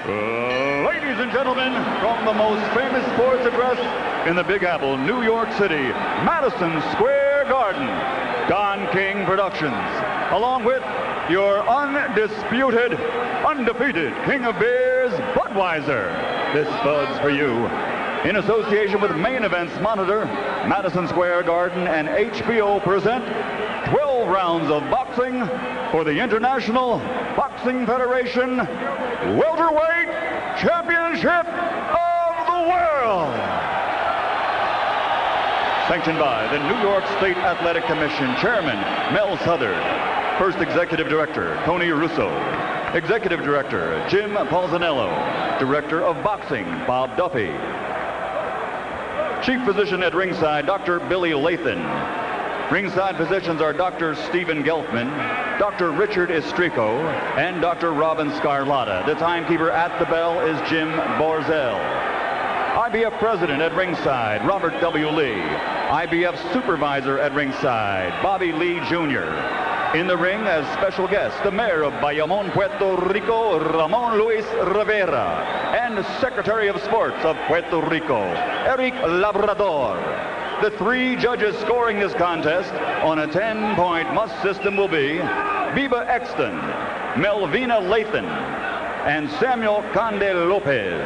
Ladies and gentlemen, from the most famous sports address in the Big Apple, New York City, Madison Square Garden, Don King Productions, along with your undisputed, undefeated King of Beers, Budweiser. This Bud's for you. In association with Main Events Monitor, Madison Square Garden and HBO present 12 rounds of boxing for the International Boxing Federation Welterweight Championship of the World. Sanctioned by the New York State Athletic Commission Chairman Mel Southard, First Executive Director Tony Russo, Executive Director Jim Paulzanello, Director of Boxing Bob Duffy, Chief Physician at ringside Dr. Billy Lathan. Ringside physicians are Dr. Stephen Gelfman, Dr. Richard Estrico, and Dr. Robin Scarlata. The timekeeper at the bell is Jim Borzel. IBF President at ringside, Robert W. Lee. IBF Supervisor at ringside, Bobby Lee Jr. In the ring as special guest, the Mayor of Bayamon, Puerto Rico, Ramon Luis Rivera, and Secretary of Sports of Puerto Rico, Eric Labrador. The three judges scoring this contest on a 10-point must system will be Biba Exton, Melvina Lathan, and Samuel Conde Lopez.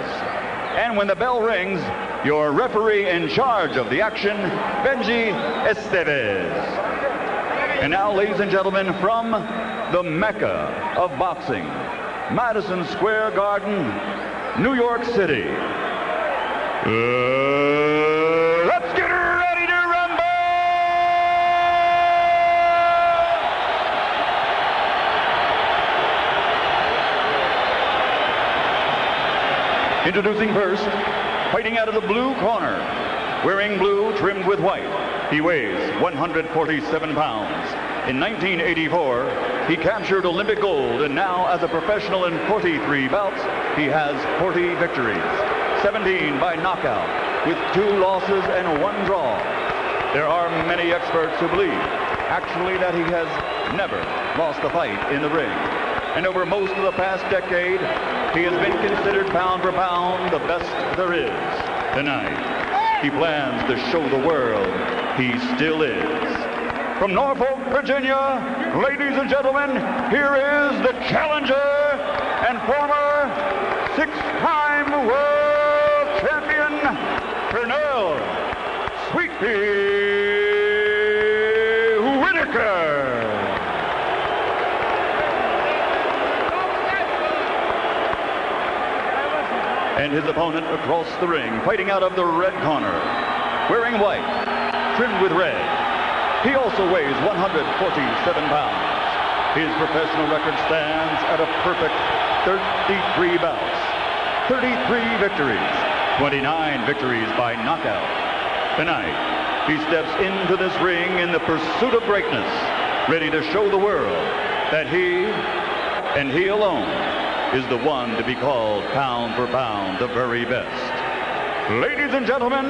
And when the bell rings, your referee in charge of the action, Benji Estevez. And now, ladies and gentlemen, from the Mecca of boxing, Madison Square Garden, New York City. Let's get ready to rumble! Introducing first, fighting out of the blue corner, wearing blue trimmed with white. He weighs 147 pounds. In 1984, he captured Olympic gold, and now as a professional in 43 bouts, he has 40 victories, 17 by knockout, with 2 losses and 1 draw. There are many experts who believe, actually, that he has never lost a fight in the ring. And over most of the past decade, he has been considered pound for pound the best there is. Tonight, he plans to show the world he still is. From Norfolk, Virginia, ladies and gentlemen, here is the challenger and former 6-time world champion, Pernell Sweet Pea Whitaker. And his opponent across the ring, fighting out of the red corner, wearing white, trimmed with red. He also weighs 147 pounds. His professional record stands at a perfect 33 bouts, 33 victories, 29 victories by knockout. Tonight, he steps into this ring in the pursuit of greatness, ready to show the world that he, and he alone, is the one to be called pound for pound the very best. Ladies and gentlemen,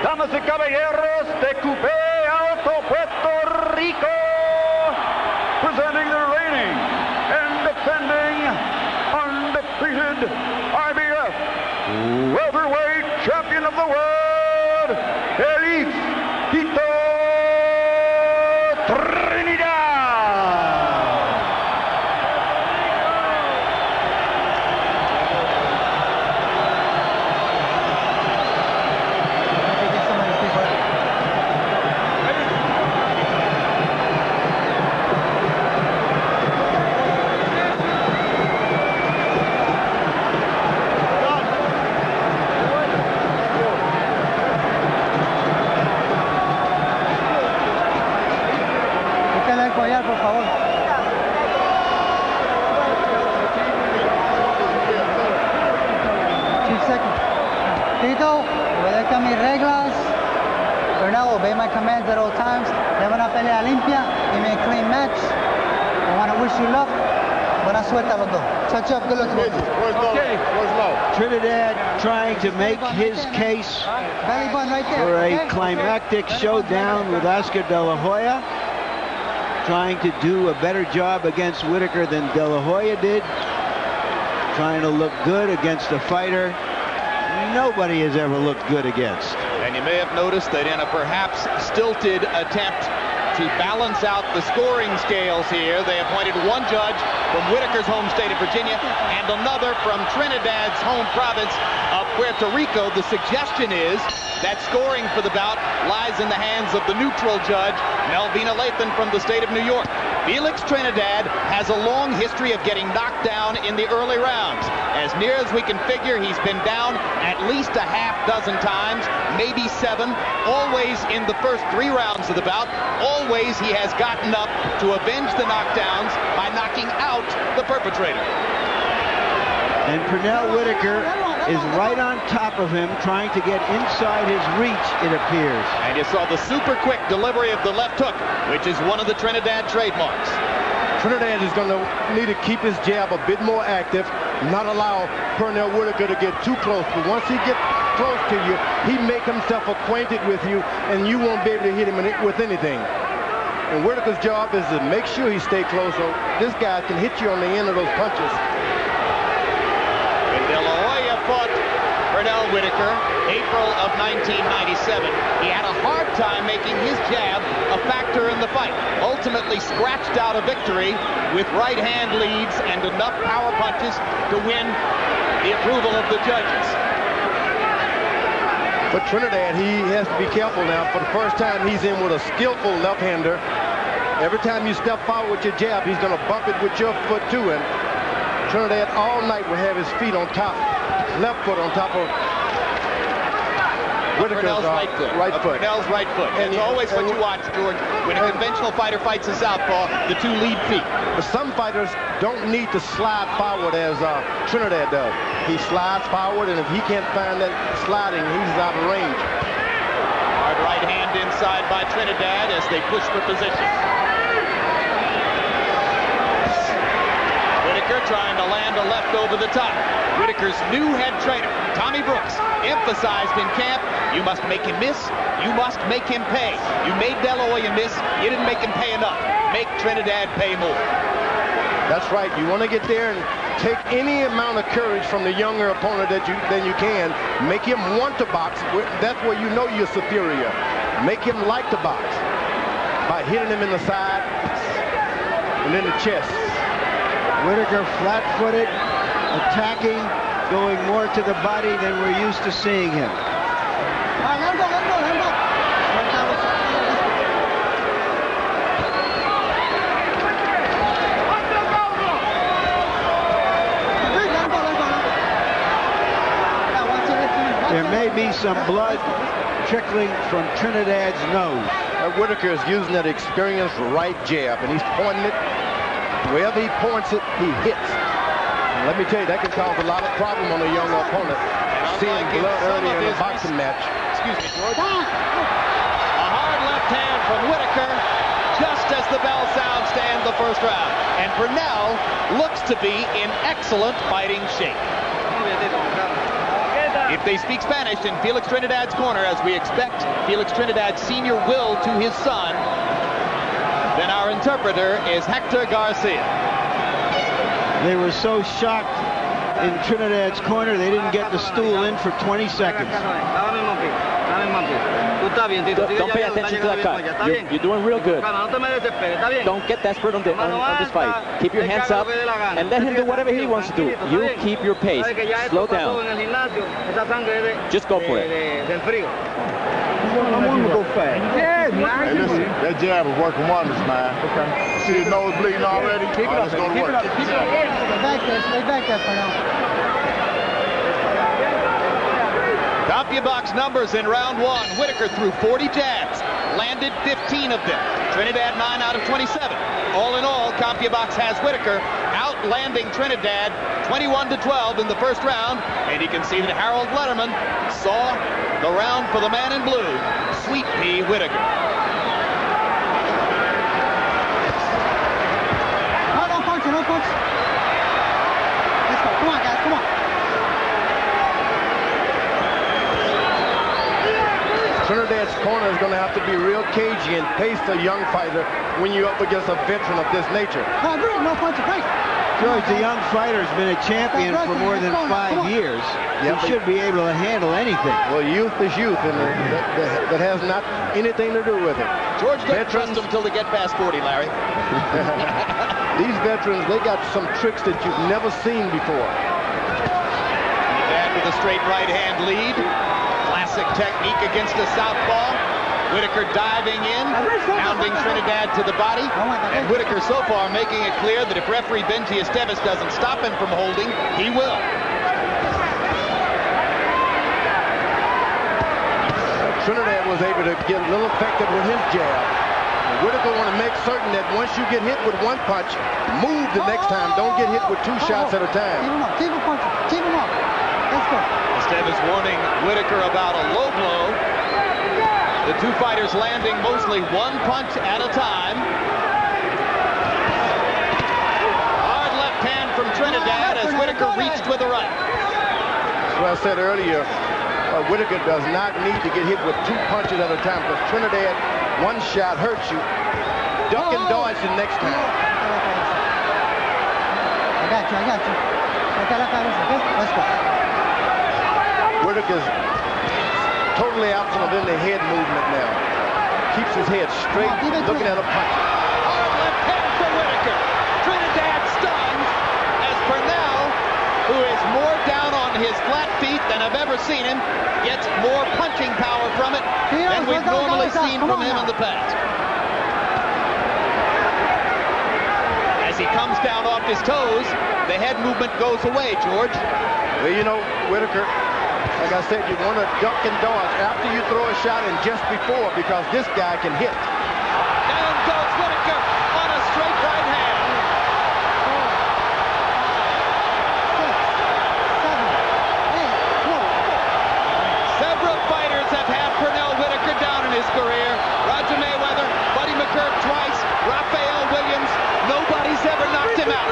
damas y caballeros de Coupé Alto, Puerto Rico, presenting the reigning and defending undefeated IBF welterweight champion of the world, Felix Trinidad. Por favor. Chief Secretary. Tito, obedezca mis reglas. Pernell, obey my commands at all times. Dame una pelea limpia. Give me a clean match. I want to wish you luck. Buena suerte a los dos. Touch up, good luck. Okay. Trinidad trying to make his case for a climactic showdown with Oscar De La Hoya. Trying to do a better job against Whitaker than De La Hoya did. trying to look good against a fighter nobody has ever looked good against. And you may have noticed that in a perhaps stilted attempt to balance out the scoring scales here, they appointed one judge from Whitaker's home state of Virginia and another from Trinidad's home province of Puerto Rico. The suggestion is that scoring for the bout lies in the hands of the neutral judge, Melvina Lathan from the state of New York. Felix Trinidad has a long history of getting knocked down in the early rounds. As near as we can figure, he's been down at least a half dozen times, maybe 7, always in the first 3 rounds of the bout. Always he has gotten up to avenge the knockdowns by knocking out the perpetrator. And Pernell Whitaker is right on top of him, trying to get inside his reach, it appears. And you saw the super quick delivery of the left hook, which is one of the Trinidad trademarks. Trinidad is going to need to keep his jab a bit more active, not allow Pernell Whitaker to get too close. But once he gets close to you, he make himself acquainted with you, and you won't be able to hit him with anything. And Whitaker's job is to make sure he stay close so this guy can hit you on the end of those punches. De La Hoya fought Pernell Whitaker April of 1997. He had a hard time making his jab a factor in the fight. Ultimately scratched out a victory with right hand leads and enough power punches to win the approval of the judges. For Trinidad, he has to be careful now. For the first time, he's in with a skillful left-hander. Every time you step forward with your jab, he's going to bump it with your foot too. And Trinidad all night will have his feet on top, left foot on top of Whitaker's right foot. Pernell's right foot. And it's always what you watch, George. When a conventional fighter fights a southpaw, the 2 lead feet. But some fighters don't need to slide forward as Trinidad does. He slides forward, and if he can't find that sliding, he's out of range. Hard right hand inside by Trinidad as they push for position. Whitaker trying to land a left over the top. Whitaker's new head trainer, Tommy Brooks, emphasized in camp, you must make him miss, you must make him pay. You made De La Hoya miss, you didn't make him pay enough. Make Trinidad pay more. That's right. You want to get there and take any amount of courage from the younger opponent that you can. Make him want to box. That's where you know you're superior. Make him like to box by hitting him in the side and in the chest. Whitaker flat-footed, attacking, going more to the body than we're used to seeing him. There may be some blood trickling from Trinidad's nose. Whitaker is using that experienced right jab, and he's pointing it. Wherever he points it, he hits. And let me tell you, that can cause a lot of problem on a young opponent. Seeing blood earlier in a boxing match. Excuse me, George. A hard left hand from Whitaker just as the bell sounds to end the first round. And Pernell looks to be in excellent fighting shape. If they speak Spanish in Felix Trinidad's corner, as we expect Felix Trinidad Sr. will to his son, then our interpreter is Hector Garcia. They were so shocked in Trinidad's corner, they didn't get the stool in for 20 seconds. Don't pay attention to that cut. You're doing real good. Don't get desperate on this fight. Keep your hands up and let him do whatever he wants to do. You keep your pace. Slow down. Just go for it. Hey, listen, that jab is working wonders, man. Okay. See his nose bleeding already? Keep it up. Let's go to work. Stay back there, Pernell. CompuBox numbers in round 1. Whitaker threw 40 jabs, landed 15 of them. Trinidad 9 out of 27. All in all, CompuBox has Whitaker outlanding Trinidad 21-12 in the first round. And you can see that Harold Letterman saw the round for the man in blue, Sweet Pea Whitaker. No punch, no punch. Let's go. Come on, guys, come on. Trinidad's corner is going to have to be real cagey and pace a young fighter when you're up against a veteran of this nature. No punch, break. George, the young fighter's been a champion for more than 5 years. He should be able to handle anything. Well, youth is youth, and that has not anything to do with it. George doesn't trust him until they get past 40, Larry. These veterans, they got some tricks that you've never seen before. Trinidad with a straight right hand lead. Classic technique against the southpaw. Whitaker diving in, pounding Trinidad to the body. And Whitaker so far making it clear that if referee Benji Esteves doesn't stop him from holding, he will. Trinidad was able to get a little effective with his jab. Whitaker want to make certain that once you get hit with one punch, move the next time. Don't get hit with 2 shots at a time. Keep him up. Keep him punching. Keep him up. Let's go. Esteves warning Whitaker about a low blow. The two fighters landing mostly 1 punch at a time. Hard left hand from Trinidad as Whitaker reached with a right. That's what I said earlier. Whitaker does not need to get hit with 2 punches at a time, because Trinidad, 1 shot hurts you. Duck and dodge the next time. I got you. Let's go. Whitaker's totally absent of any head movement now. Keeps his head straight, looking at a punch. Hard left hand for Whitaker. Trinidad stunned as Pernell, who is more down on his flat feet than I've ever seen him, gets more punching power from it than we've normally seen from him in the past. As he comes down off his toes, the head movement goes away, George. Well, you know, Whitaker, like I said, you want to duck and dodge after you throw a shot and just before, because this guy can hit. Down goes Whitaker on a straight right hand. 6, 7, 8, 1. Several fighters have had Pernell Whitaker down in his career. Roger Mayweather, Buddy McCurk twice, Raphael Williams. Nobody's ever knocked him out.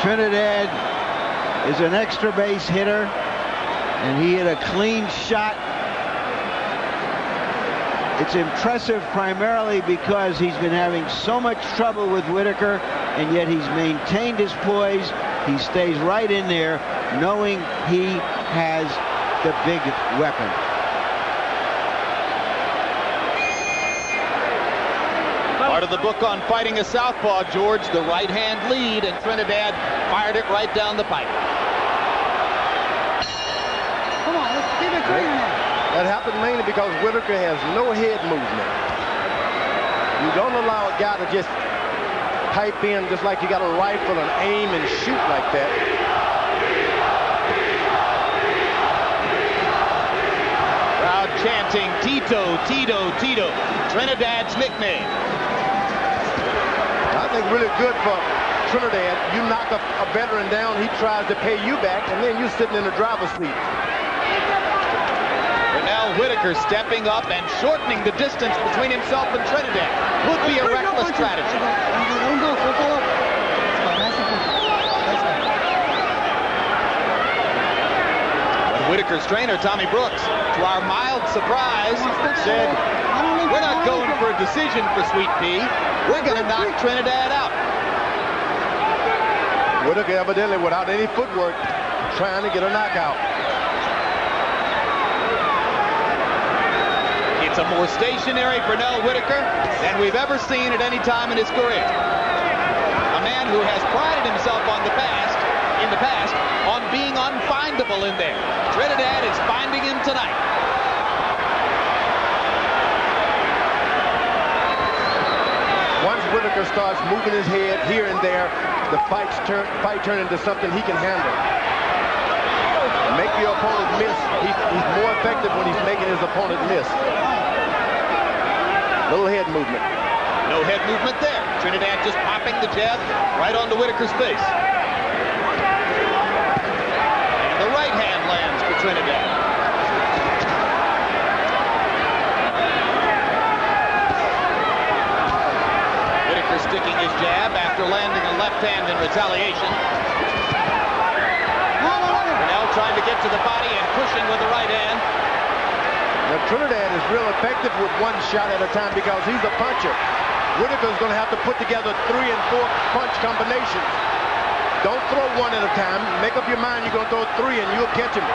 Trinidad is an extra base hitter, and he hit a clean shot. It's impressive primarily because he's been having so much trouble with Whitaker, and yet he's maintained his poise. He stays right in there, knowing he has the big weapon. Part of the book on fighting a southpaw, George, the right hand lead, and Trinidad fired it right down the pipe. Come on, let's keep it clean now. That happened mainly because Whitaker has no head movement. You don't allow a guy to just pipe in just like you got a rifle and aim and shoot like that. Crowd chanting Tito, Tito, Tito, Trinidad's nickname. I think really good for Trinidad. You knock a veteran down, he tries to pay you back, and then you're sitting in the driver's seat. Pernell Whitaker stepping up and shortening the distance between himself and Trinidad. Would be a reckless strategy. But Whitaker's trainer, Tommy Brooks, to our mild surprise, said, "We're not going for a decision for Sweet Pea. We're going to knock Trinidad out." Whitaker evidently without any footwork trying to get a knockout. It's a more stationary Pernell Whitaker than we've ever seen at any time in his career. A man who has prided himself in the past on being unfindable in there. Trinidad is finding him tonight. Once Whitaker starts moving his head here and there, the fight turn into something he can handle. Make your opponent miss. He's more effective when he's making his opponent miss. Little head movement. No head movement there. Trinidad just popping the jab right onto Whitaker's face. And the right hand lands for Trinidad. Whitaker sticking his jab after landing a left hand in retaliation. Pernell trying to get to the body and pushing with the right hand. Now, Trinidad is real effective with one shot at a time because he's a puncher. Whitaker's going to have to put together 3 and 4 punch combinations. Don't throw one at a time. Make up your mind you're going to throw 3 and you'll catch him.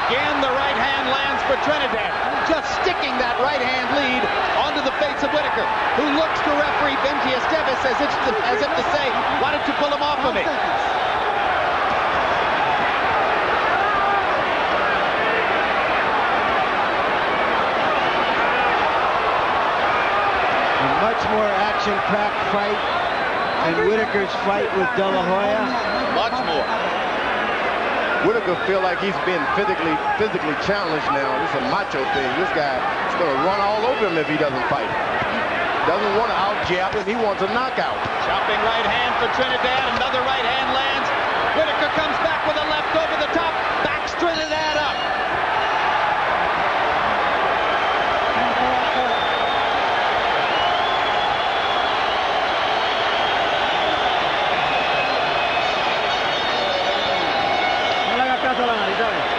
Again, the right hand lands for Trinidad. Just sticking that right hand lead onto the face of Whitaker, who looks to referee Benji Esteves as if to say, why don't you pull him off of me? Much more action-packed fight than Whitaker's fight with De La Hoya. Much more. Whitaker feel like he's been physically challenged now. It's a macho thing. This guy is going to run all over him if he doesn't fight. Doesn't want to out-jab him. He wants a knockout. Chopping right hand for Trinidad. Another right hand lands. Whitaker comes back with a left over the top. Backs Trinidad up.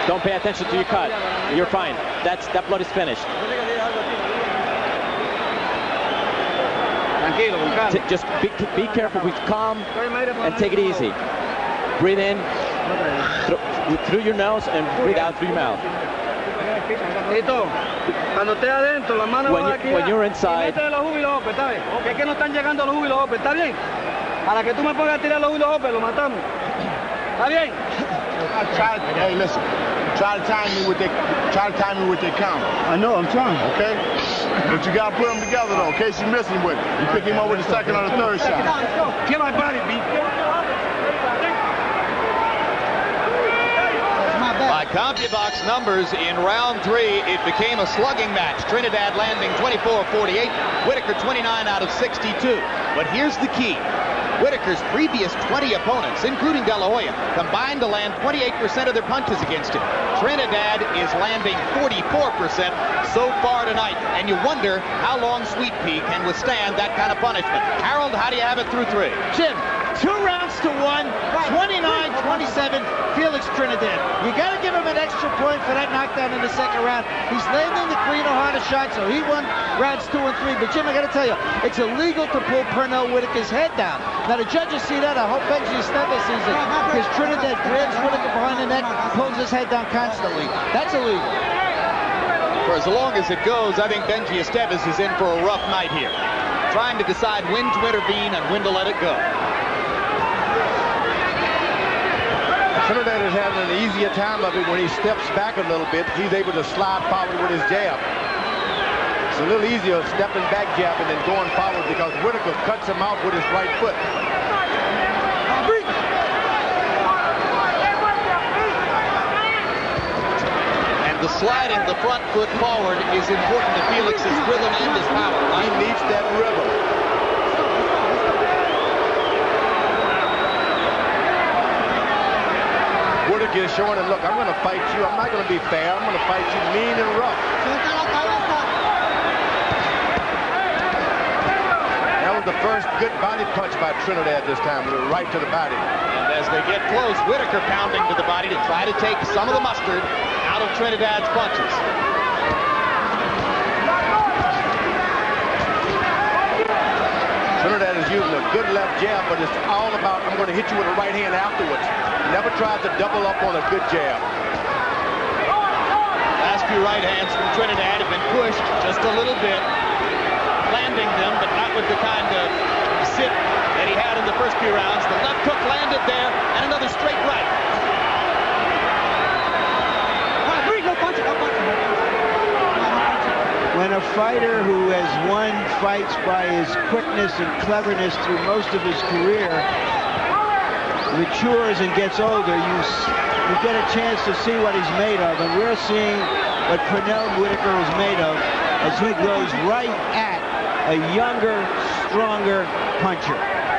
Don't pay attention to your cut. You're fine. That blood is finished. Just be careful. Be calm and take it easy. Breathe in through your nose and breathe out through your mouth. When you're inside, Hey, listen. Try to time me with their count. I know, I'm trying. Okay? But you gotta put them together though, in case you miss him with it. You pick him up with the second or the third shot. Get my body beat. By CompuBox numbers, in round 3, it became a slugging match. Trinidad landing 24-48, Whitaker 29 out of 62. But here's the key. Whitaker's previous 20 opponents, including De La Hoya, combined to land 28% of their punches against him. Trinidad is landing 44% so far tonight, and you wonder how long Sweet Pea can withstand that kind of punishment. Harold, how do you have it through 3? Jim, 2 rounds to 1, 29-27, Felix Trinidad. You got to give him an extra point for that knockdown in the second round. He's landing the cleaner, harder shot, so he won rounds 2 and 3. But Jim, I got to tell you, it's illegal to pull Pernell Whitaker's head down. Now the judges see that. I hope Benji Esteves sees it, because Trinidad grabs Whitaker behind the neck, pulls his head down constantly. That's illegal. For as long as it goes, I think Benji Esteves is in for a rough night here, trying to decide when to intervene and when to let it go. Trinidad is having an easier time of it when he steps back a little bit. He's able to slide forward with his jab. It's a little easier stepping back jabbing than going forward because Whitaker cuts him out with his right foot. And the sliding the front foot forward is important to Felix's rhythm and his power. He needs that rhythm. Whitaker is showing him, look, I'm going to fight you. I'm not going to be fair. I'm going to fight you mean and rough. That was the first good body punch by Trinidad this time, right to the body. And as they get close, Whitaker pounding to the body to try to take some of the mustard out of Trinidad's punches. Trinidad is using a good left jab, but it's all about, I'm going to hit you with a right hand afterwards. Never tried to double up on a good jab. Last few right hands from Trinidad have been pushed just a little bit, landing them, but not with the kind of sit that he had in the first few rounds. The left hook landed there, and another straight right. When a fighter who has won fights by his quickness and cleverness through most of his career matures and gets older, you get a chance to see what he's made of. And we're seeing what Pernell Whitaker is made of as he goes right at a younger, stronger puncher.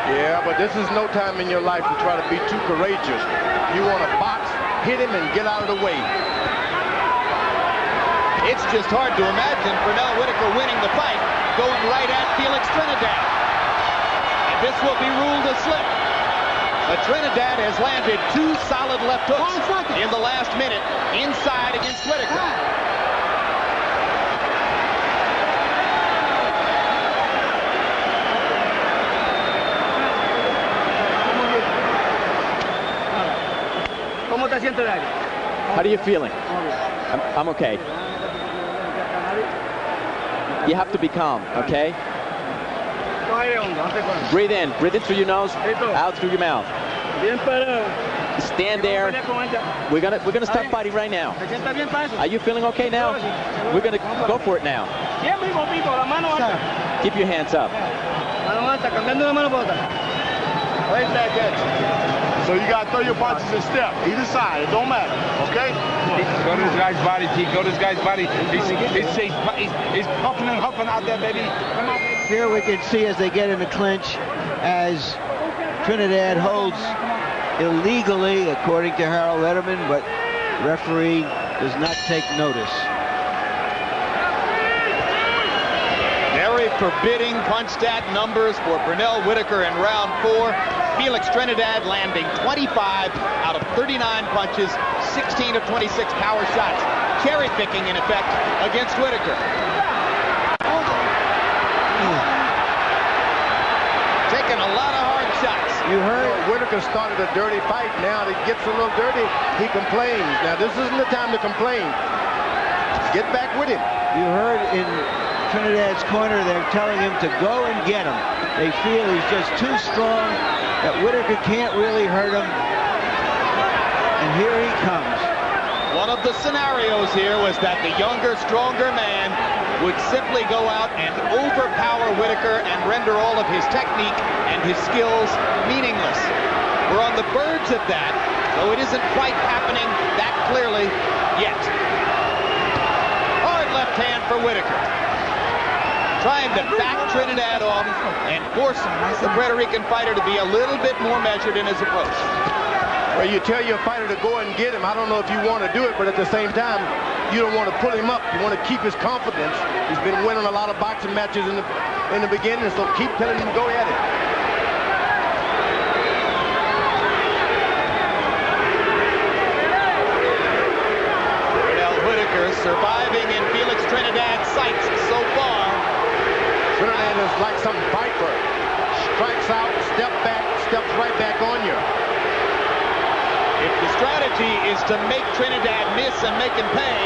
Yeah, but this is no time in your life to try to be too courageous. You want to box, hit him, and get out of the way. It's just hard to imagine Pernell Whitaker winning the fight, going right at Felix Trinidad. And this will be ruled a slip. But Trinidad has landed 2 solid left hooks in the last minute inside against Whitaker. How are you feeling? I'm okay. You have to be calm, okay? Breathe in through your nose, out through your mouth. Stand there. We're gonna start fighting right now. Are you feeling okay now? We're gonna go for it now. Keep your hands up. So you got to throw your punches and step. Either side. It don't matter. Okay? Go to this guy's body, T. Go to this guy's body. He's puffing and huffing out there, baby. Come on. Here we can see as they get in the clinch, as Trinidad holds illegally, according to Harold Letterman, but referee does not take notice. Very forbidding punch stat numbers for Pernell Whitaker in round 4. Felix Trinidad landing 25 out of 39 punches, 16 of 26 power shots. Cherry picking in effect against Whitaker. Taking a lot of hard shots. You heard Whitaker started a dirty fight. Now that it gets a little dirty, he complains. Now this isn't the time to complain. Get back with him. You heard in Trinidad's corner, they're telling him to go and get him. They feel he's just too strong, that Whitaker can't really hurt him. And here he comes. One of the scenarios here was that the younger, stronger man would simply go out and overpower Whitaker and render all of his technique and his skills meaningless. We're on the verge of that, though it isn't quite happening that clearly yet. Hard left hand for Whitaker. Trying to back Trinidad off and force the Puerto Rican fighter to be a little bit more measured in his approach. Well, you tell your fighter to go and get him. I don't know if you want to do it, but at the same time, you don't want to pull him up. You want to keep his confidence. He's been winning a lot of boxing matches in the beginning, so keep telling him to go at it. Pernell Whitaker surviving in Felix Trinidad's sights so far. Trinidad is like some viper. Strikes out, step back, steps right back on you. If the strategy is to make Trinidad miss and make him pay,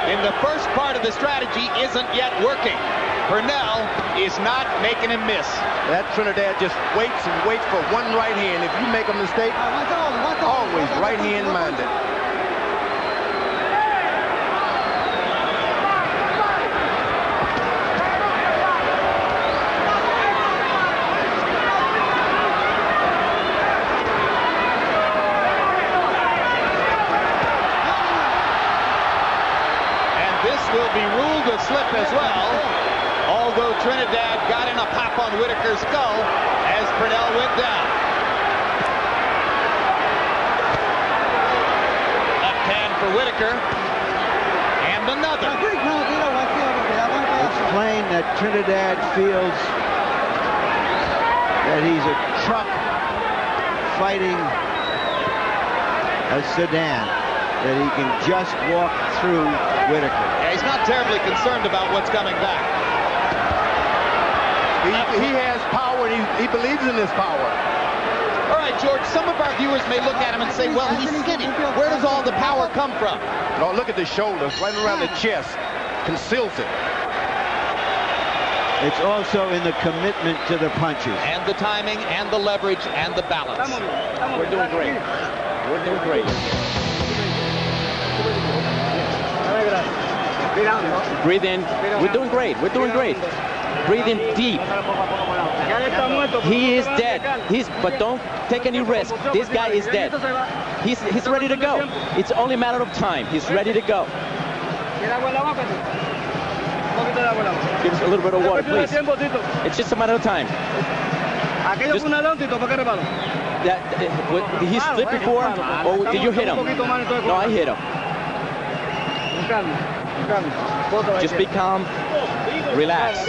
then the first part of the strategy isn't yet working. Pernell is not making him miss. That Trinidad just waits and waits for one right hand. If you make a mistake, always right hand minded. Will be ruled a slip as well, although Trinidad got in a pop on Whitaker's skull as Pernell went down. Left hand for Whitaker, and another. It's plain that Trinidad feels that he's a truck fighting a sedan, that he can just walk through Whitaker. Yeah, he's not terribly concerned about what's coming back. He has power, and he believes in his power. All right, George, some of our viewers may look at him and say, well, he's skinny. Where does all the power come from? No, look at the shoulders, right around the chest. Conceals it. It's also in the commitment to the punches. And the timing, and the leverage, and the balance. We're doing great. We're doing great. Breathe in. We're doing great. We're doing great. Breathe in deep. He is dead. But don't take any risk. This guy is dead. He's ready to go. It's only a matter of time. He's ready to go. Give us a little bit of water, please. It's just a matter of time. Just, did he slip before, or did you hit him? No, I hit him. Just be calm. Relax.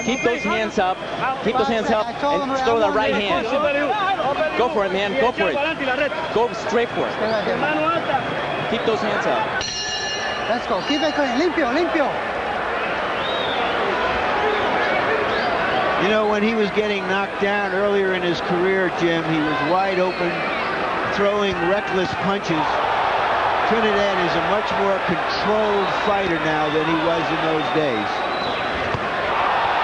Keep those hands up. Keep those hands up and throw the right hand. Go for it, man. Go for it. Go straight for it. Keep those hands up. Let's go. Keep it clean. Limpio, limpio. You know, when he was getting knocked down earlier in his career, Jim, he was wide open, throwing reckless punches. Trinidad is a much more controlled fighter now than he was in those days.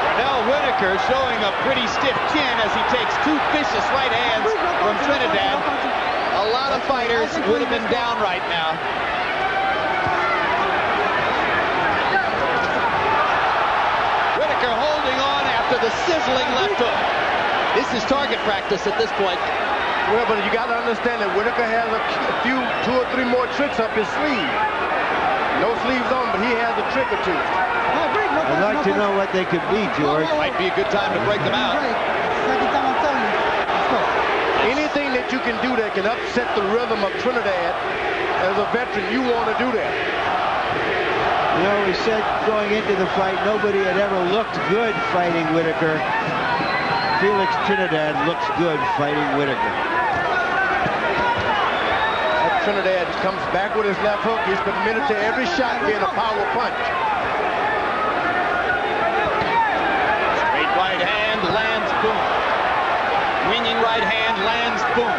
Pernell Whitaker showing a pretty stiff chin as he takes two vicious right hands from Trinidad. A lot of fighters would have been down right now. Whitaker holding on after the sizzling left hook. This is target practice at this point. Well, but you got to understand that Whitaker has a few, 2 or 3 more tricks up his sleeve. No sleeves on, but he has a trick or two. I'd like to know what they could be, George. Might be a good time to break them out. Second time I'm telling you. Let's go. Anything that you can do that can upset the rhythm of Trinidad, as a veteran, you want to do that. You know, we said going into the fight, nobody had ever looked good fighting Whitaker. Felix Trinidad looks good fighting Whitaker. Trinidad comes back with his left hook. He's committed to every shot being a power punch. Straight right hand lands, boom. Winging right hand lands, boom.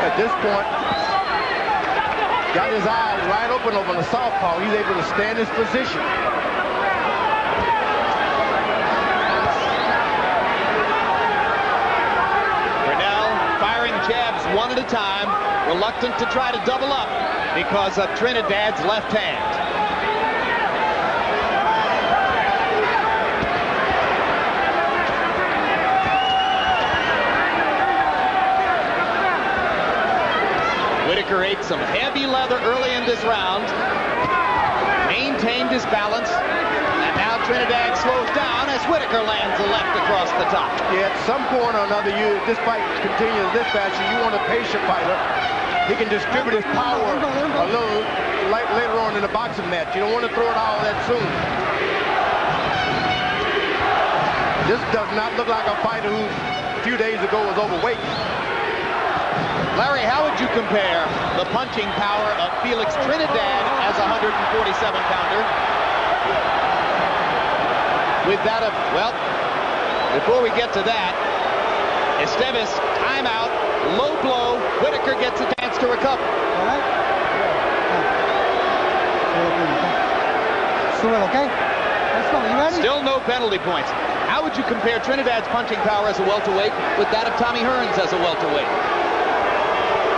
At this point, got his eyes wide open over the southpaw. He's able to stand his position. Jabs one at a time, reluctant to try to double up because of Trinidad's left hand. Whitaker ate some heavy leather early in this round, maintained his balance, and now Trinidad slows down as Whitaker lands a left across the top. Yeah, at some point or another, this fight continues this fashion. You want a patient fighter. He can distribute his power a little later on in the boxing match. You don't want to throw it all that soon. This does not look like a fighter who a few days ago was overweight. Larry, how would you compare the punching power of Felix Trinidad as a 147-pounder with that of, well, before we get to that, Esteves, timeout, low blow, Whitaker gets a chance to recover. All right? Okay? Let's go. You ready? Still no penalty points. How would you compare Trinidad's punching power as a welterweight with that of Tommy Hearns as a welterweight?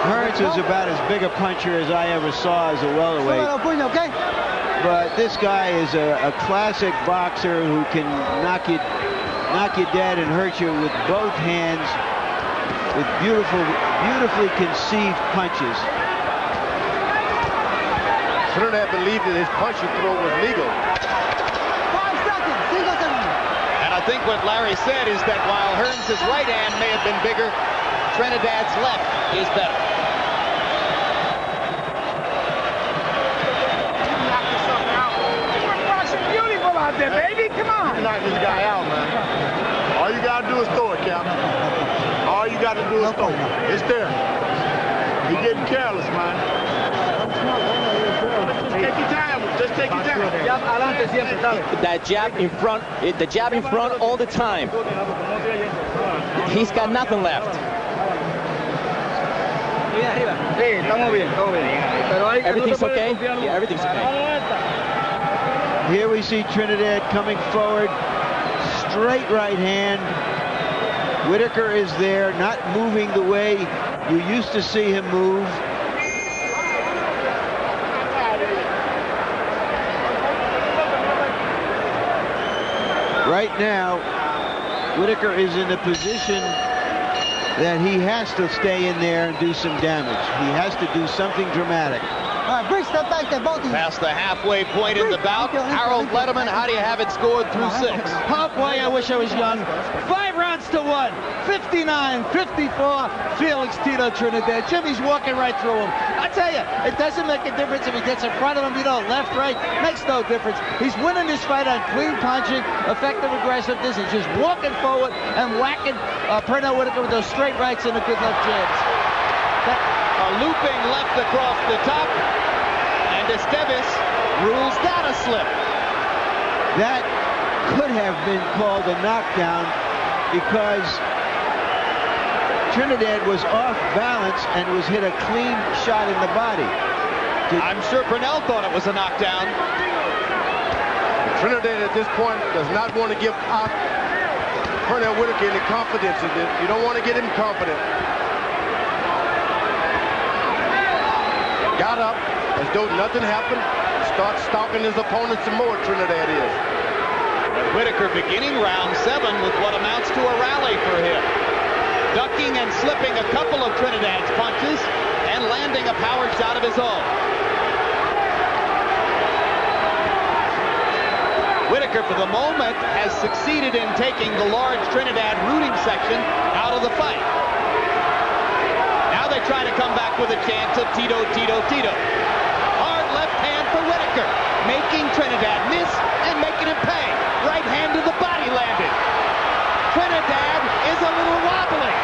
Hearns is about as big a puncher as I ever saw as a welterweight. Okay? But this guy is a classic boxer who can knock you dead and hurt you with both hands with beautifully conceived punches. Trinidad believed that his punch and throw was legal. 5 seconds. And I think what Larry said is that while Hearns' right hand may have been bigger, Trinidad's left is better. Out there, baby, come on. You knock this guy out, man. All you gotta do is throw it, Captain. All you gotta do is throw it. It's there. You're getting careless, man. Just take your time. Just take your time. That jab in front, the jab in front all the time. He's got nothing left. Everything's okay? Yeah, everything's okay. Here we see Trinidad coming forward, straight right hand. Whitaker is there, not moving the way you used to see him move. Right now, Whitaker is in a position that he has to stay in there and do some damage. He has to do something dramatic. All right, bring step back there, both of you. Past the halfway point in the bout. Harold Letterman, how do you have it scored through 6? Oh boy, I wish I was young. 5 rounds to 1. 59-54. Felix Tito Trinidad. Jimmy's walking right through him. I tell you, it doesn't make a difference if he gets in front of him, left, right. Makes no difference. He's winning this fight on clean punching, effective aggressiveness. He's just walking forward and whacking Pernell Whitaker with those straight rights and the good left jabs. A looping left across the top, and Esteves rules that a slip. That could have been called a knockdown because Trinidad was off balance and was hit a clean shot in the body. I'm sure Pernell thought it was a knockdown. Trinidad at this point does not want to give out Pernell Whitaker any confidence in this. You don't want to get him confident. Got up as though nothing happened. Starts stalking his opponent some more, Trinidad is. Whitaker beginning round 7 with what amounts to a rally for him. Ducking and slipping a couple of Trinidad's punches and landing a power shot of his own. Whitaker, for the moment, has succeeded in taking the large Trinidad rooting section out of the fight. Now they try to come back with a chance of Tito, Tito, Tito. Hard left hand for Whitaker, making Trinidad miss and making him pay. Right hand to the body landed. Trinidad is a little wobbly.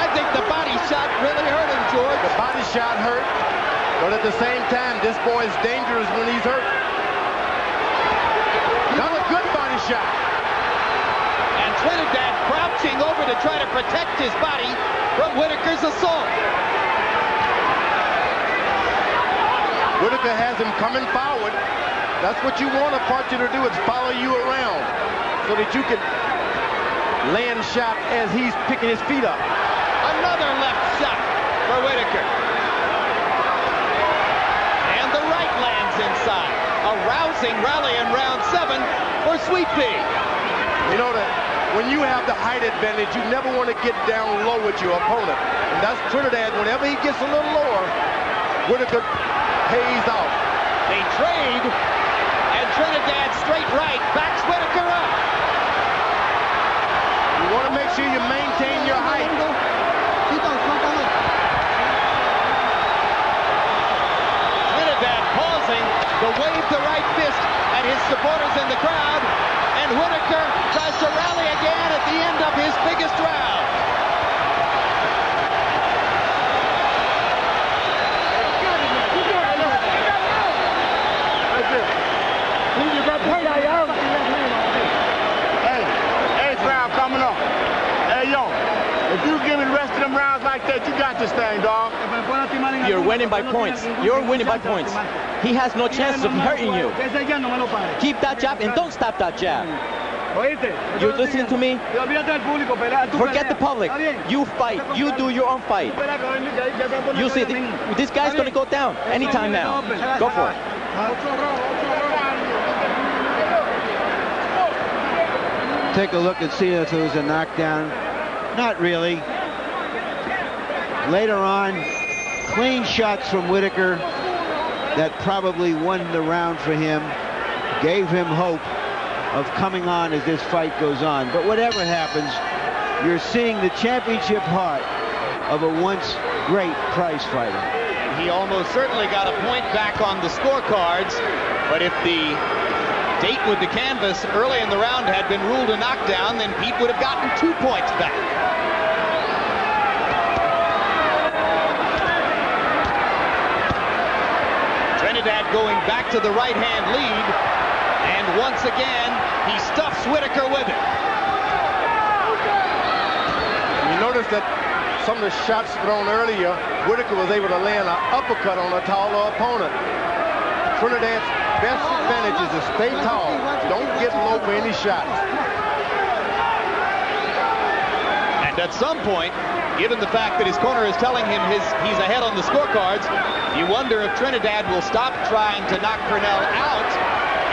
I think the body shot really hurt him, George. The body shot hurt, but at the same time, this boy is dangerous when he's hurt. Not a good body shot. And Trinidad crouching over to try to protect his body from Whitaker's assault. Whitaker has him coming forward. That's what you want a partner to do, is follow you around so that you can land shot as he's picking his feet up. Another left shot for Whitaker. And the right lands inside. A rousing rally in round 7 for Sweet Pea. You know that when you have the height advantage, you never want to get down low with your opponent. And that's Trinidad. Whenever he gets a little lower, Whitaker pays off. They trade, and Trinidad straight right backs Whitaker up. You want to make sure you maintain your height. Trinidad pausing to wave the right fist at his supporters in the crowd, and Whitaker tries to rally again at the end of his biggest round. Hey, crowd coming up. Hey, yo, if you give me the rest of them rounds like that, you got this thing, dog. You're winning by points. You're winning by points. He has no chance of hurting you. Keep that jab and don't stop that jab. You're listening to me? Forget the public. You fight. You do your own fight. You see, this guy's going to go down anytime now. Go for it. Take a look and see if it was a knockdown. Not really. Later on, clean shots from Whitaker that probably won the round for him, gave him hope of coming on as this fight goes on. But whatever happens, you're seeing the championship heart of a once great prize fighter. He almost certainly got a point back on the scorecards, but if the date with the canvas early in the round had been ruled a knockdown, then Pete would have gotten 2 points back. Trinidad going back to the right-hand lead, and once again, he stuffs Whitaker with it. You notice that some of the shots thrown earlier, Whitaker was able to land an uppercut on a taller opponent. Trinidad's best advantage is to stay tall. Don't get low for any shots. And at some point, given the fact that his corner is telling him he's ahead on the scorecards, you wonder if Trinidad will stop trying to knock Pernell out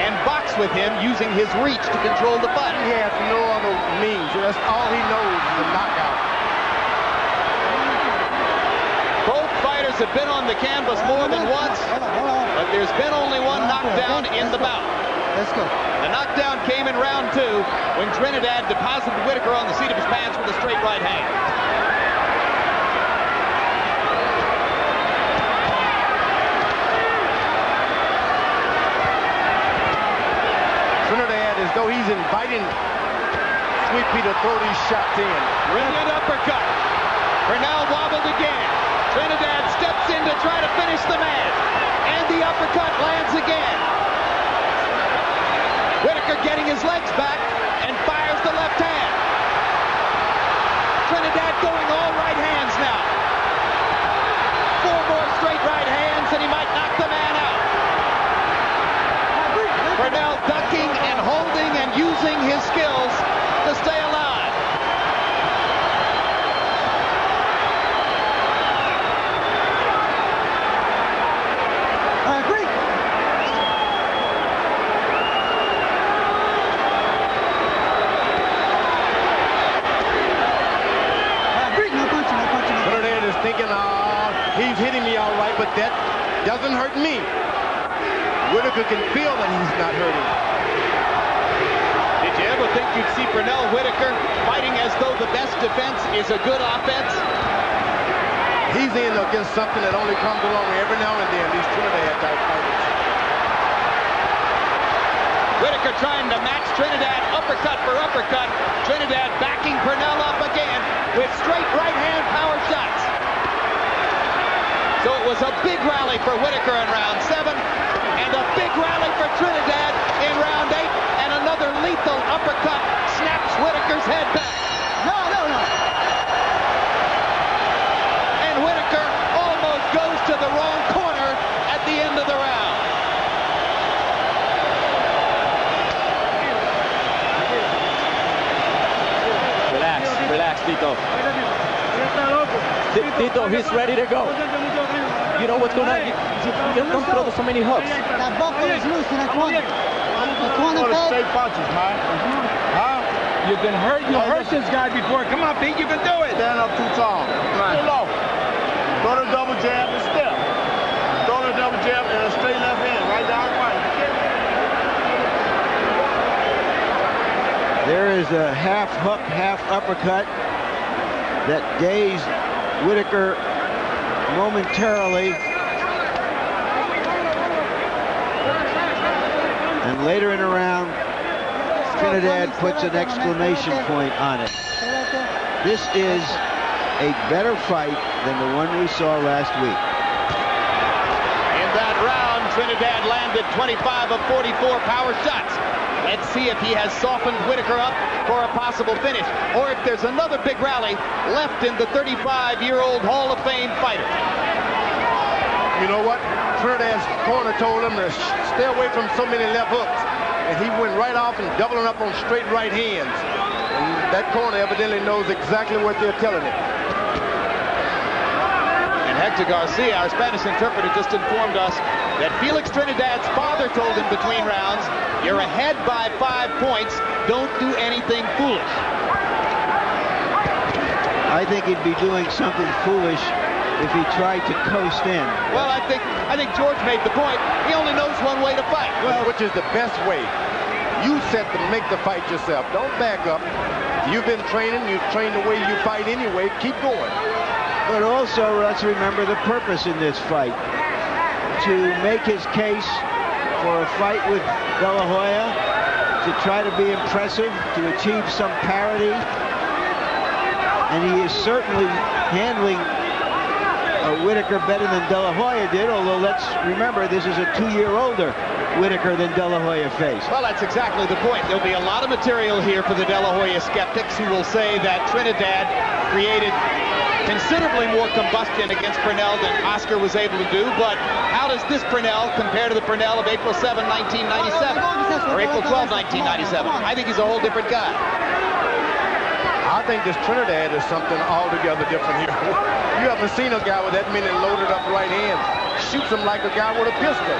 and box with him using his reach to control the fight. He has no other means. That's all he knows is a knockout. Both the canvas more than once, but there's been only one knockdown in the bout. Let's go. The knockdown came in round 2 when Trinidad deposited Whitaker on the seat of his pants with a straight right hand. Trinidad, as though he's inviting Sweet Pea to throw these shots in. Brilliant uppercut. Pernell wobbled again. Trinidad steps in to try to finish the man. And the uppercut lands again. Whitaker getting his legs back and fires the left hand. Trinidad going all right hands now. 4 more straight right hands and he might knock the man out. Pernell ducking and holding and using his skills to stay alive. I agree. No punching, no punching. Trinidad is thinking, he's hitting me all right, but that doesn't hurt me. Whitaker can feel that he's not hurting. Did you ever think you'd see Pernell Whitaker fighting as though the best defense is a good offense? He's in against something that only comes along every now and then, these Trinidad-type fighters. Whitaker trying to match Trinidad uppercut for uppercut. Trinidad backing Pernell up again with straight right hand power shots. So it was a big rally for Whitaker in round 7 and a big rally for Trinidad in round 8, and another lethal uppercut snaps Whitaker's head back. No. And Whitaker almost goes to the wrong corner at the end of the round. Relax, Tito. Tito, he's ready to go. You know what's going on? You don't throw so many hooks. That buckle is loose in that corner. The corner Straight fed. punches, man. Huh? You've been hurt. You hurt this guy before. Come on, Pete. You can do it. Stand up too tall. Too low. Throw the double jab and step. Throw the double jab and a straight left hand. Right down the right. There is a half hook, half uppercut that dazed Whitaker momentarily. And later in the round, Trinidad puts an exclamation point on it. This is a better fight than the one we saw last week. In that round, Trinidad landed 25 of 44 power shots. Let's see if he has softened Whitaker up for a possible finish, or if there's another big rally left in the 35-year-old Hall of Fame fighter. You know what? Trinidad's corner told him to stay away from so many left hooks, and he went right off and doubling up on straight right hands. And that corner evidently knows exactly what they're telling him. And Hector Garcia, our Spanish interpreter, just informed us that Felix Trinidad's father told him between rounds, "You're ahead by 5 points. Don't do anything foolish." I think he'd be doing something foolish if he tried to coast in. Well, I think George made the point. He only knows one way to fight. Well, which is the best way? You set to make the fight yourself. Don't back up. You've been training. You've trained the way you fight anyway. Keep going. But also, let's remember the purpose in this fight. To make his case for a fight with De La Hoya, to try to be impressive, to achieve some parity. And he is certainly handling Whitaker better than De La Hoya did, although let's remember this is a 2-year older Whitaker than De La Hoya faced. Well, that's exactly the point. There'll be a lot of material here for the De La Hoya skeptics who will say that Trinidad created considerably more combustion against Pernell than Oscar was able to do, but how does this Pernell compare to the Pernell of April 7, 1997, or April 12, 1997? I think he's a whole different guy. I think this Trinidad is something altogether different here. You haven't seen a guy with that many loaded up right hands. Shoots him like a guy with a pistol.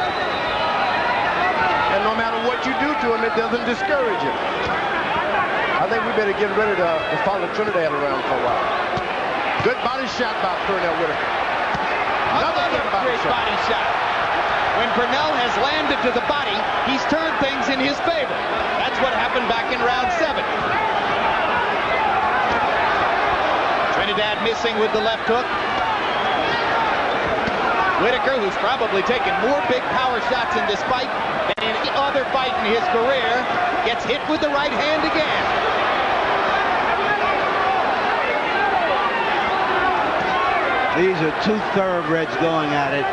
And no matter what you do to him, it doesn't discourage him. I think we better get ready to follow Trinidad around for a while. Good body shot by Pernell Whitaker. Another great body shot. When Pernell has landed to the body, he's turned things in his favor. That's what happened back in round 7. Trinidad missing with the left hook. Whitaker, who's probably taken more big power shots in this fight than in any other fight in his career, gets hit with the right hand again. These are two thoroughbreds going at it.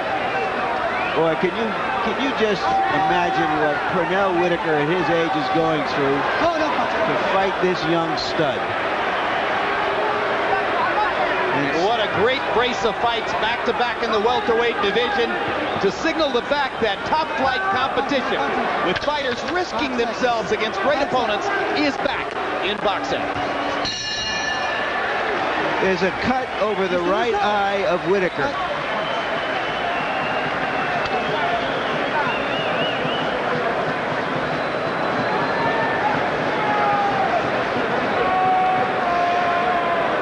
Boy, can you just imagine what Pernell Whitaker at his age is going through to fight this young stud? What a great brace of fights back-to-back in the welterweight division to signal the fact that top-flight competition with fighters risking themselves against great opponents is back in boxing. There's a cut over the right eye of Whitaker.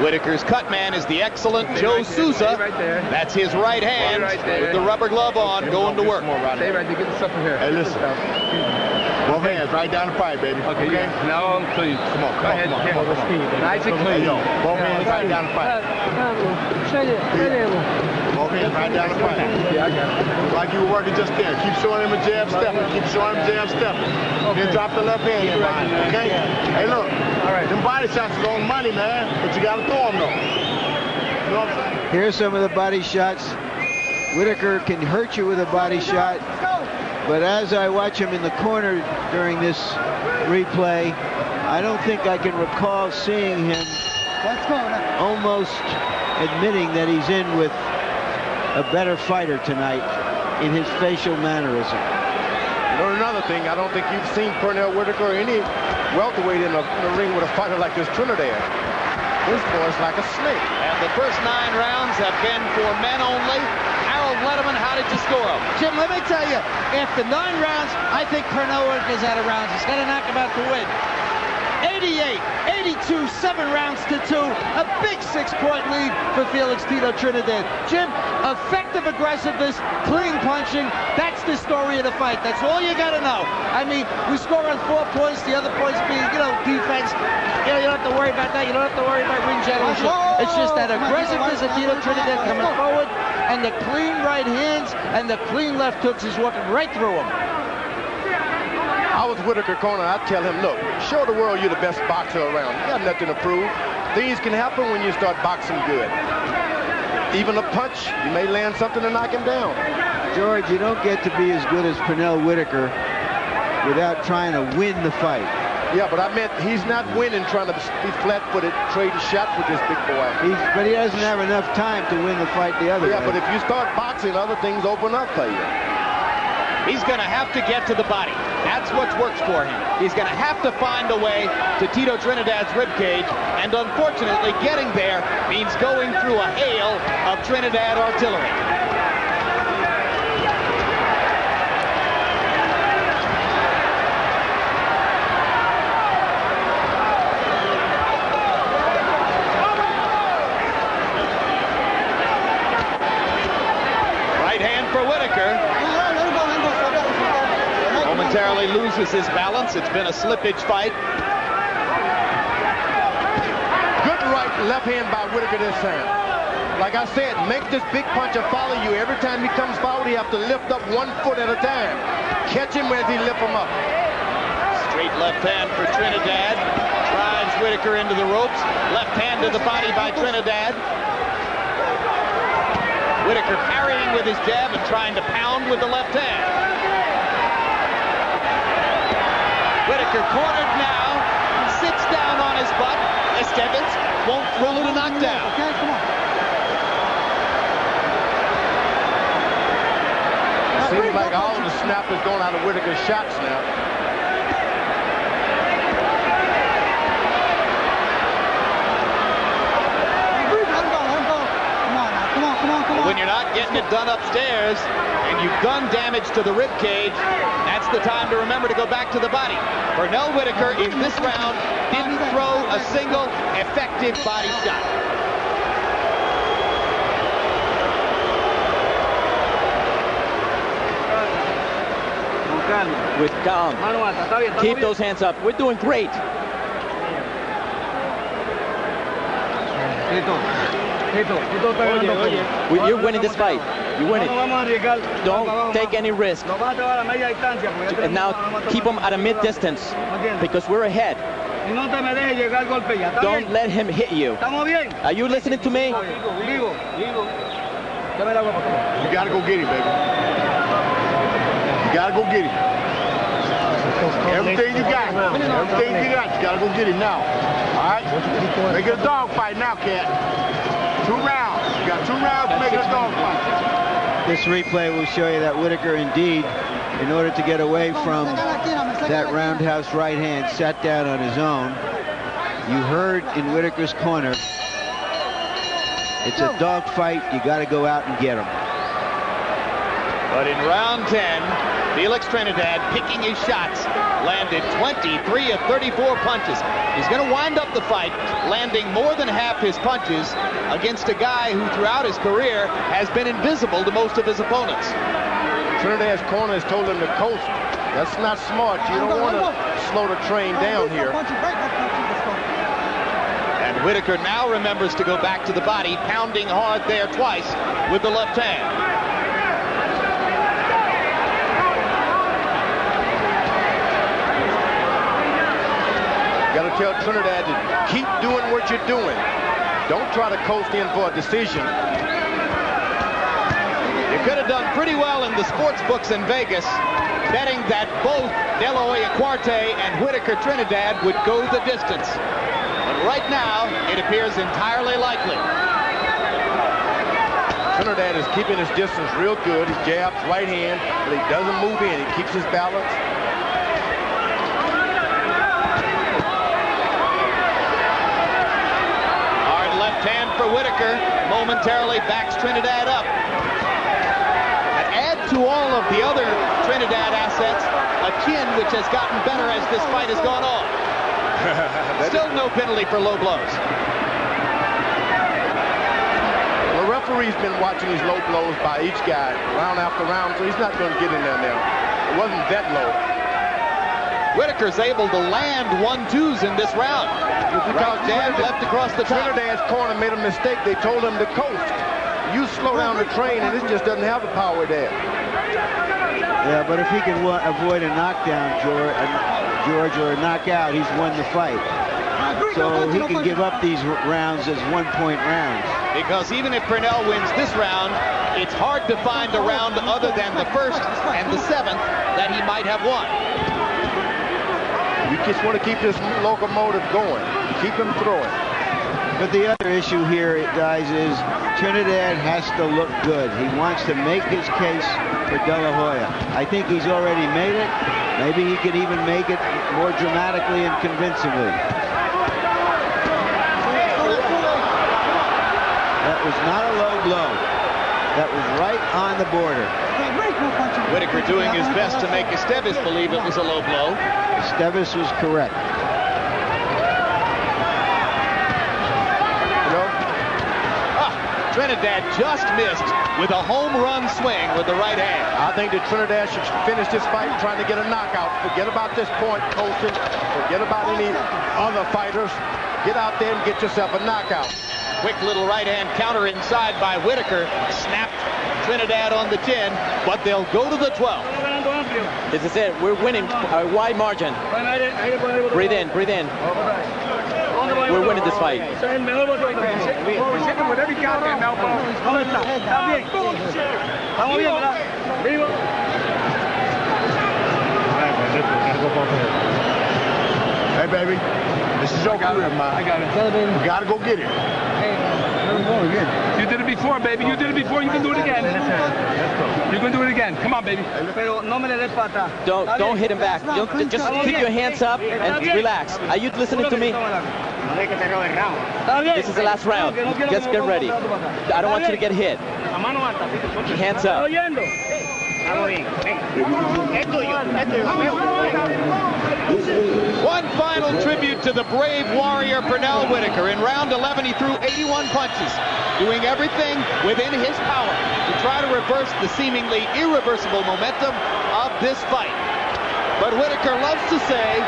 Whitaker's cut man is the excellent Joe Souza. That's his right hand with the rubber glove on, going to work. Stay right there. Get the stuff from here. Hey, listen. Both hands right down the fight, baby. Okay, yeah. Now I'm clean. Come on, go ahead. Nice and clean. Hey, yo, both hands right down the fight. Both hands right down the fight. Yeah, I got it. Like you were working just there. Keep showing him a jab stepping. Keep showing him jab stepping. Then drop the left hand in behind, okay? Hey, look. All right. Them body shots is on money, man. But you got to throw them, though. You know what I'm saying? Here's some of the body shots. Whitaker can hurt you with a body shot. But as I watch him in the corner during this replay, I don't think I can recall seeing him almost admitting that he's in with a better fighter tonight in his facial mannerism. You know, another thing, I don't think you've seen Pernell Whitaker or any welterweight in the ring with a fighter like this Trinidad. This boy's like a snake. And the first 9 rounds have been for men only. Harold Letterman, how did you score him? Jim, let me tell you, after 9 rounds, I think Pernell Whitaker's out of rounds. He's got to knock him out to win. 88, 82, 7 rounds to 2. A big 6-point lead for Felix Tito Trinidad. Jim, effective aggressiveness, clean punching. That's the story of the fight. That's all you got to know. I mean, we score on 4 points, the other points being, defense. You don't have to worry about that. You don't have to worry about ring generalship. It's just that aggressiveness of Tito Trinidad coming forward, and the clean right hands and the clean left hooks is walking right through him. I was Whitaker corner. I'd tell him, look, show the world you're the best boxer around. You got nothing to prove. Things can happen when you start boxing good. Even a punch, you may land something to knock him down. George, you don't get to be as good as Pernell Whitaker without trying to win the fight. Yeah, but I meant he's not winning trying to be flat-footed, trading shots with this big boy. But he doesn't have enough time to win the fight the other way. Yeah, but if you start boxing, other things open up for you. He's going to have to get to the body. That's what works for him. He's going to have to find a way to Tito Trinidad's ribcage, and unfortunately, getting there means going through a hail of Trinidad artillery. Right hand for Whitaker. Momentarily loses his balance. It's been a slippage fight. Good right, left hand by Whitaker this time. Like I said, make this big puncher follow you. Every time he comes forward, you have to lift up 1 foot at a time. Catch him as he lift him up. Straight left hand for Trinidad. Drives Whitaker into the ropes. Left hand to the body by Trinidad. Whitaker parrying with his jab and trying to pound with the left hand. Whitaker cornered now, sits down on his butt. Estevez won't throw the knockdown. Okay, come on. Seems like all the snap is going out of Whitaker's shots now. When you're not getting it done upstairs and you've done damage to the rib cage, that's the time to remember to go back to the body. Pernell Whitaker in this round didn't throw a single effective body shot. With calm. Keep those hands up. We're doing great. You're winning this fight. You win it. Don't take any risk. And now keep them at a mid-distance because we're ahead. Don't let him hit you. Are you listening to me? You gotta go get him, baby. You gotta go get him. Everything you got. Everything you got, you gotta go get him now. All right? Make it a dog fight now, cat. 2 rounds. You got 2 rounds to make it a dog fight. This replay will show you that Whitaker, indeed, in order to get away from that roundhouse right hand, sat down on his own. You heard in Whitaker's corner, it's a dog fight. You got to go out and get him. But in round 10, Felix Trinidad picking his shots, landed 23 of 34 punches. He's going to wind up the fight landing more than half his punches against a guy who throughout his career has been invisible to most of his opponents. Trinidad's corner has told him to coast. That's not smart. You don't want to slow the train down here. And Whitaker now remembers to go back to the body, pounding hard there twice with the left hand. Got to tell Trinidad to keep doing what you're doing. Don't try to coast in for a decision. You could have done pretty well in the sports books in Vegas, betting that both De La Hoya Cuarte and Whitaker Trinidad would go the distance. But right now, it appears entirely likely. Trinidad is keeping his distance real good. He jabs right hand, but he doesn't move in. He keeps his balance. Hand for Whitaker momentarily backs Trinidad up. And add to all of the other Trinidad assets a chin which has gotten better as this fight has gone on. Still no penalty for low blows. The referee's been watching these low blows by each guy round after round, so he's not going to get in there now. It wasn't that low. Whitaker's able to land 1-2s in this round. Right jab left across the top. Trinidad's corner made a mistake. They told him to coast. You slow down the train, and it just doesn't have the power there. Yeah, but if he can avoid a knockdown, George, or a knockout, he's won the fight. So he can give up these rounds as 1-point rounds. Because even if Pernell wins this round, it's hard to find a round other than the first and the 7th that he might have won. You just want to keep this locomotive going. Keep him throwing. But the other issue here, guys, is Trinidad has to look good. He wants to make his case for De La Hoya. I think he's already made it. Maybe he could even make it more dramatically and convincingly. That was not a low blow. That was right on the border. Whitaker doing his best to make Esteves believe it was a low blow. Esteves was correct. Trinidad just missed with a home run swing with the right hand. I think that Trinidad should finish this fight trying to get a knockout. Forget about this point, Colton. Forget about any other fighters. Get out there and get yourself a knockout. Quick little right hand counter inside by Whitaker. Snapped Trinidad on the chin, but they'll go to the 12th. This is it. We're winning a wide margin. Breathe in, breathe in. We're winning this fight. Hey, baby, this is your career, man. I got it. You gotta go get it. You did it before, baby. You did it before. You can do it again. You can do it again. Come on, baby. Don't hit him back. Just keep your hands up and relax. Are you listening to me? This is the last round. Just get ready. I don't want you to get hit. Hands up. One final tribute to the brave warrior Pernell Whitaker. In round 11, he threw 81 punches, doing everything within his power to try to reverse the seemingly irreversible momentum of this fight. But Whitaker loves to say,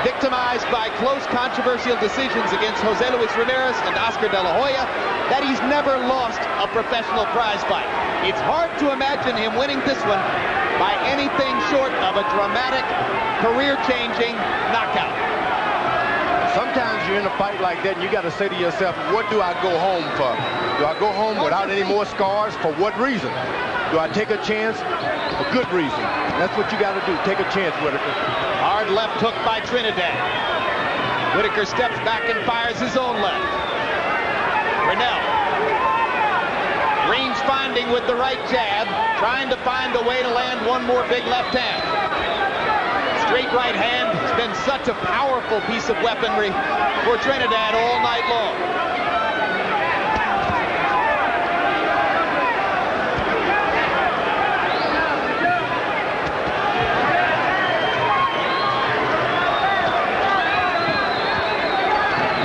victimized by close controversial decisions against Jose Luis Ramirez and Oscar De La Hoya, that he's never lost a professional prize fight. It's hard to imagine him winning this one by anything short of a dramatic, career-changing knockout. Sometimes you're in a fight like that and you got to say to yourself, what do I go home for? Do I go home without any more scars? For what reason? Do I take a chance? For good reason. That's what you got to do. Take a chance, Whitaker. Hard left hook by Trinidad. Whitaker steps back and fires his own left. Pernell. Range finding with the right jab, trying to find a way to land one more big left hand. Straight right hand has been such a powerful piece of weaponry for Trinidad all night long.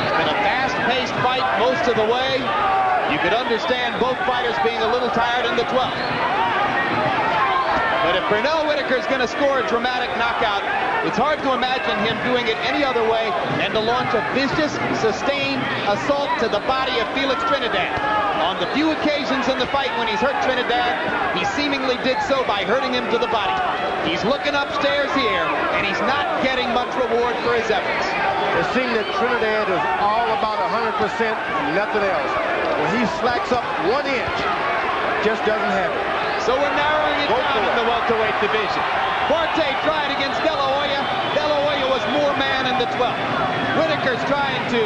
It's been a fast-paced fight most of the way. You could understand both fighters being a little tired in the 12th. But if Pernell Whitaker is going to score a dramatic knockout, it's hard to imagine him doing it any other way than to launch a vicious, sustained assault to the body of Felix Trinidad. On the few occasions in the fight when he's hurt Trinidad, he seemingly did so by hurting him to the body. He's looking upstairs here, and he's not getting much reward for his efforts. It seems that Trinidad is all about 100%, nothing else. When he slacks up 1 inch, just doesn't have it. So we're narrowing it down in the welterweight division. Forte tried against De La Hoya. De La Hoya was more man in the 12th. Whitaker's trying to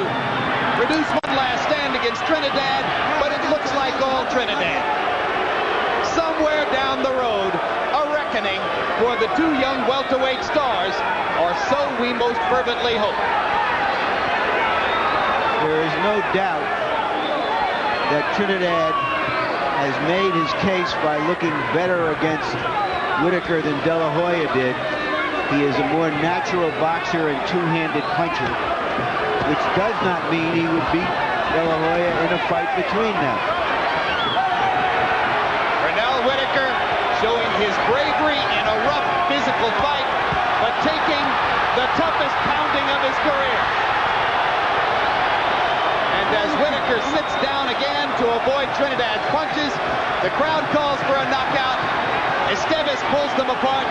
produce one last stand against Trinidad, but it looks like all Trinidad. Somewhere down the road, a reckoning for the two young welterweight stars, or so we most fervently hope. There is no doubt that Trinidad has made his case by looking better against Whitaker than De La Hoya did. He is a more natural boxer and two-handed puncher, which does not mean he would beat De La Hoya in a fight between them. Pernell Whitaker showing his bravery in a rough physical fight, but taking the toughest pounding of his career. And as Whitaker sits down again to avoid Trinidad's punches, the crowd calls for a knockout. Esteves pulls them apart.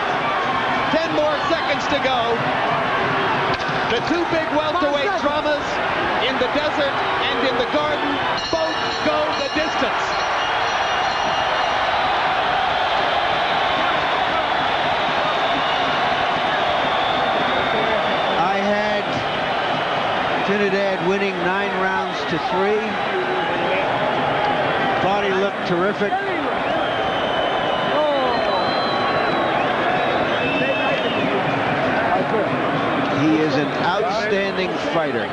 10 more seconds to go. The two big welterweight dramas in the desert and in the garden both go the distance. I had Trinidad winning 9 rounds to 3. Thought he looked terrific. He is an outstanding fighter.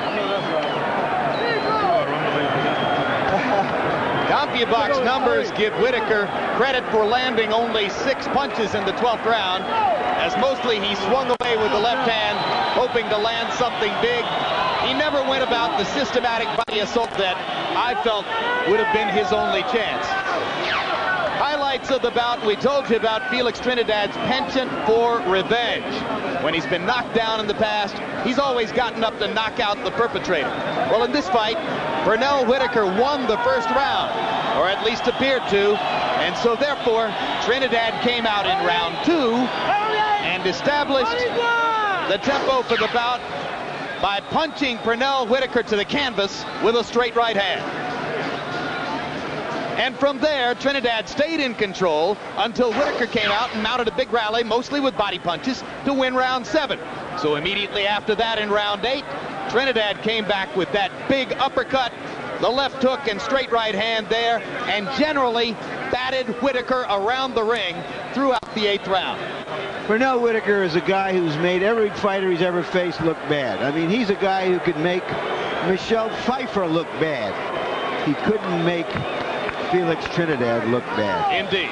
CompuBox numbers give Whitaker credit for landing only 6 punches in the 12th round, as mostly he swung away with the left hand, hoping to land something big. He never went about the systematic body assault that I felt would have been his only chance. Highlights of the bout, we told you about Felix Trinidad's penchant for revenge. When he's been knocked down in the past, he's always gotten up to knock out the perpetrator. Well, in this fight, Pernell Whitaker won the first round, or at least appeared to, and so therefore, Trinidad came out in round 2 and established the tempo for the bout by punching Pernell Whitaker to the canvas with a straight right hand. And from there, Trinidad stayed in control until Whitaker came out and mounted a big rally, mostly with body punches, to win round 7. So immediately after that, in round 8, Trinidad came back with that big uppercut, the left hook and straight right hand there, and generally batted Whitaker around the ring throughout the 8th round. Pernell Whitaker is a guy who's made every fighter he's ever faced look bad. I mean, he's a guy who could make Michelle Pfeiffer look bad. He couldn't make Felix Trinidad look bad. Indeed.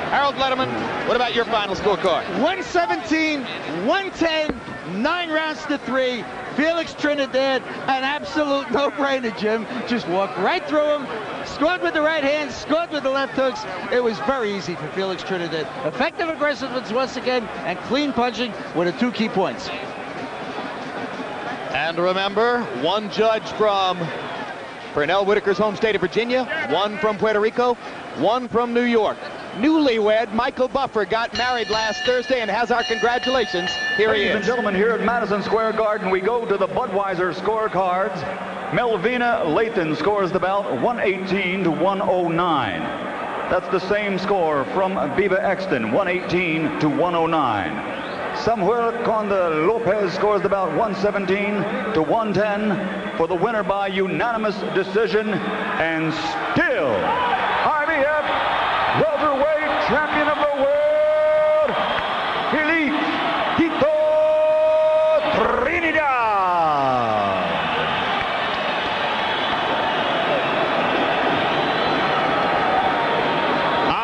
Harold Letterman, what about your final scorecard? 117, 110, 9 rounds to 3. Felix Trinidad, an absolute no-brainer, Jim. Just walked right through him, scored with the right hand, scored with the left hooks. It was very easy for Felix Trinidad. Effective aggressiveness once again, and clean punching were the 2 key points. And remember, 1 judge from Pernell Whitaker's home state of Virginia, 1 from Puerto Rico, 1 from New York. Newlywed Michael Buffer got married last Thursday and has our congratulations. Here he is. Ladies and gentlemen, here at Madison Square Garden, we go to the Budweiser scorecards. Melvina Lathan scores the bout 118 to 109. That's the same score from Biba Exton, 118 to 109. Samuel Conde Lopez scores the bout 117 to 110 for the winner by unanimous decision, and still IBF welterweight champion of the world.